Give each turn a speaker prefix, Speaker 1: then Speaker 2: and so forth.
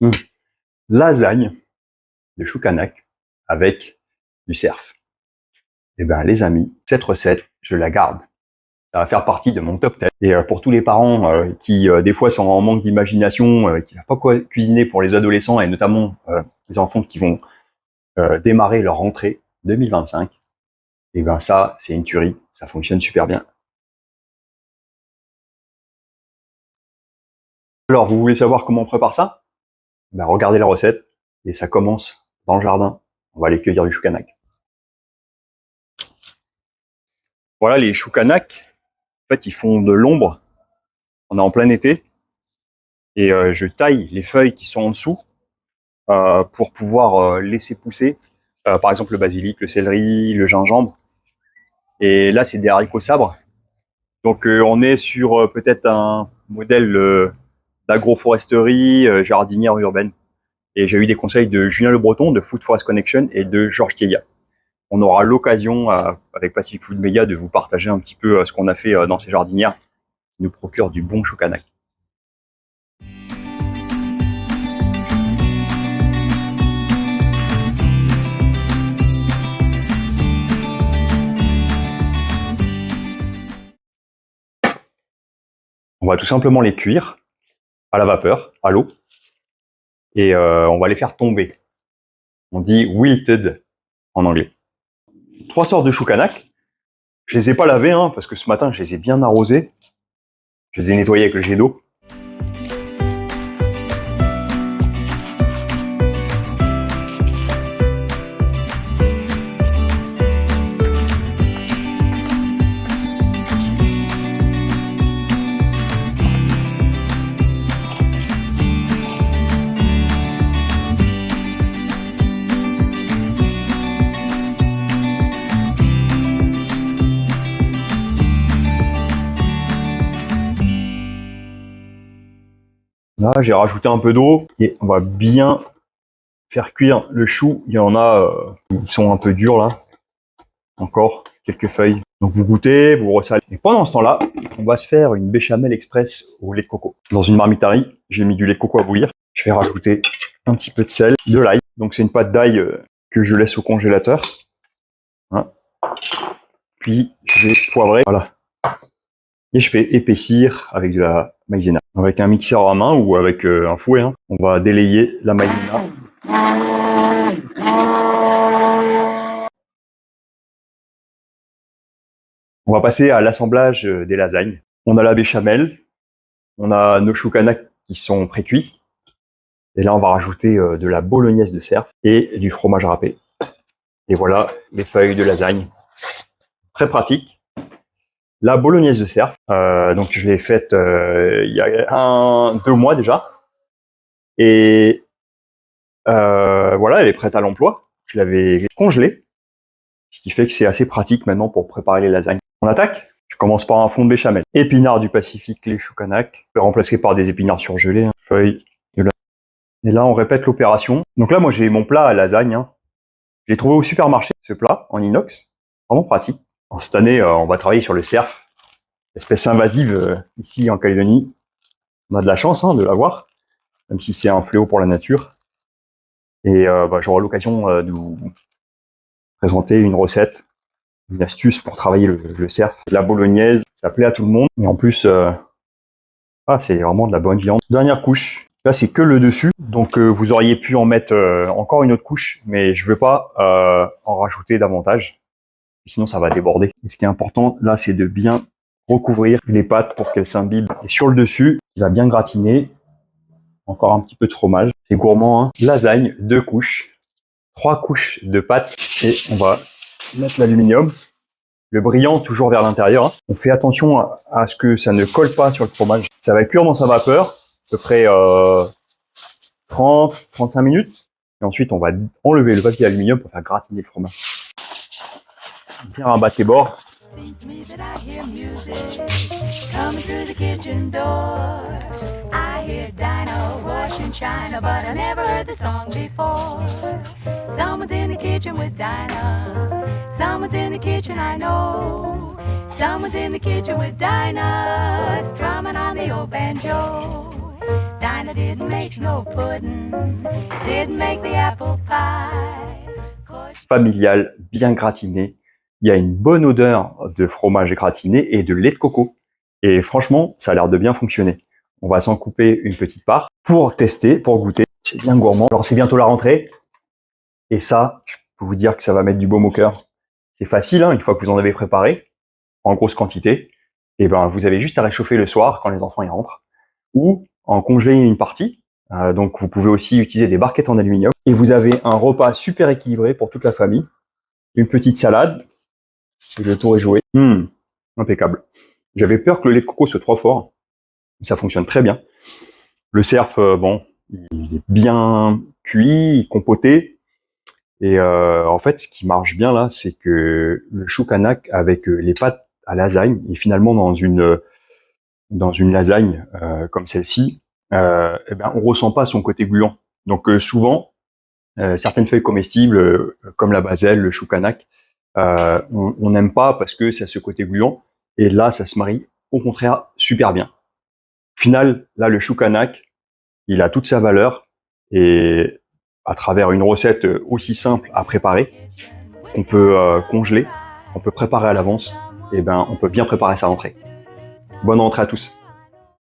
Speaker 1: Mmh. Lasagne de choucanac avec du cerf. Eh ben, les amis, cette recette, je la garde. Ça va faire partie de mon top 10. Et pour tous les parents qui, des fois, sont en manque d'imagination, qui ne savent pas quoi cuisiner pour les adolescents, et notamment les enfants qui vont démarrer leur rentrée 2025, eh ben ça, c'est une tuerie. Ça fonctionne super bien. Alors, vous voulez savoir comment on prépare ça? Ben, regardez la recette, et ça commence dans le jardin. On va aller cueillir du choucanac. Voilà, les choucanac, en fait, ils font de l'ombre. On est en plein été. Et je taille les feuilles qui sont en dessous pour pouvoir laisser pousser, par exemple, le basilic, le céleri, le gingembre. Et là, c'est des haricots sabres. Donc, on est sur peut-être un modèle d'agroforesterie jardinière urbaine. Et j'ai eu des conseils de Julien Le Breton, de Food Forest Connection, et de Georges Thieillat. On aura l'occasion, avec Pacific Food Media, de vous partager un petit peu ce qu'on a fait dans ces jardinières, qui nous procurent du bon choucanac. On va tout simplement les cuire à la vapeur, à l'eau, et on va les faire tomber. On dit wilted en anglais. 3 sortes de choucanac. Je les ai pas lavés, hein, parce que ce matin, je les ai bien arrosés. Je les ai nettoyés avec le jet d'eau. Là, j'ai rajouté un peu d'eau et on va bien faire cuire le chou. Il y en a, ils sont un peu durs là. Encore quelques feuilles. Donc vous goûtez, vous ressalez. Et pendant ce temps-là, on va se faire une béchamel express au lait de coco. Dans une marmite à riz, j'ai mis du lait de coco à bouillir. Je vais rajouter un petit peu de sel, de l'ail. Donc c'est une pâte d'ail que je laisse au congélateur. Hein. Puis je vais poivrer. Voilà. Et je fais épaissir avec de la maïzena. Avec un mixeur à main ou avec un fouet, hein. On va délayer la maïzena. On va passer à l'assemblage des lasagnes. On a la béchamel, on a nos choucanac qui sont pré-cuits. Et là, on va rajouter de la bolognaise de cerf et du fromage râpé. Et voilà les feuilles de lasagne. Très pratique. La bolognaise de cerf, donc je l'ai faite il y a 2 mois déjà. Et voilà, elle est prête à l'emploi. Je l'avais congelée, ce qui fait que c'est assez pratique maintenant pour préparer les lasagnes. On attaque. Je commence par un fond de béchamel. Épinards du Pacifique, les choucanac, remplacés par des épinards surgelés, hein. Feuilles de lasagne. Et là, on répète l'opération. Donc là, moi, j'ai mon plat à lasagne, hein. Je l'ai trouvé au supermarché, ce plat, en inox. Vraiment pratique. En cette année, on va travailler sur le cerf, espèce invasive ici en Calédonie. On a de la chance de l'avoir, même si c'est un fléau pour la nature. Et j'aurai l'occasion de vous présenter une recette, une astuce pour travailler le cerf. La bolognaise, ça plaît à tout le monde. Et en plus, c'est vraiment de la bonne viande. Dernière couche. Là, c'est que le dessus. Donc, vous auriez pu en mettre encore une autre couche, mais je ne veux pas en rajouter davantage. Sinon, ça va déborder. Et ce qui est important, là, c'est de bien recouvrir les pâtes pour qu'elles s'imbibent. Et sur le dessus, il va bien gratiner. Encore un petit peu de fromage. C'est gourmand, hein. Lasagne, 2 couches. 3 couches de pâtes. Et on va mettre l'aluminium. Le brillant toujours vers l'intérieur, hein. On fait attention à ce que ça ne colle pas sur le fromage. Ça va cuire dans sa vapeur, à peu près 30-35 minutes. Et ensuite, on va enlever le papier aluminium pour faire gratiner le fromage. Bien rabattre les bords.
Speaker 2: Someone's in the kitchen with Dinah. Someone's in the kitchen, I know. Someone's in the kitchen with Dinah, strumming on the old banjo. Dinah didn't make no pudding, didn't make the apple pie. 'Cause
Speaker 1: Familial, bien gratiné. Il y a une bonne odeur de fromage gratiné et de lait de coco. Et franchement, ça a l'air de bien fonctionner. On va s'en couper une petite part pour tester, pour goûter. C'est bien gourmand. Alors c'est bientôt la rentrée. Et ça, je peux vous dire que ça va mettre du baume au cœur. C'est facile, hein, une fois que vous en avez préparé, en grosse quantité. Et ben, vous avez juste à réchauffer le soir quand les enfants y rentrent. Ou en congeler une partie. Donc vous pouvez aussi utiliser des barquettes en aluminium. Et vous avez un repas super équilibré pour toute la famille. Une petite salade. Et le tour est joué. Impeccable. J'avais peur que le lait de coco soit trop fort. Ça fonctionne très bien. Le cerf, bon, il est bien cuit, compoté. Et en fait, ce qui marche bien là, c'est que le chou kanak avec les pâtes à lasagne est finalement dans une lasagne comme celle-ci, eh ben on ressent pas son côté gluant. Donc souvent, certaines feuilles comestibles comme la baselle, le chou kanak, on n'aime pas parce que ça a ce côté gluant. Et là, ça se marie au contraire super bien. Au final, là, le chou kanak, il a toute sa valeur et à travers une recette aussi simple à préparer, qu'on peut congeler, qu'on peut préparer à l'avance, et ben on peut bien préparer sa rentrée. Bonne rentrée à tous.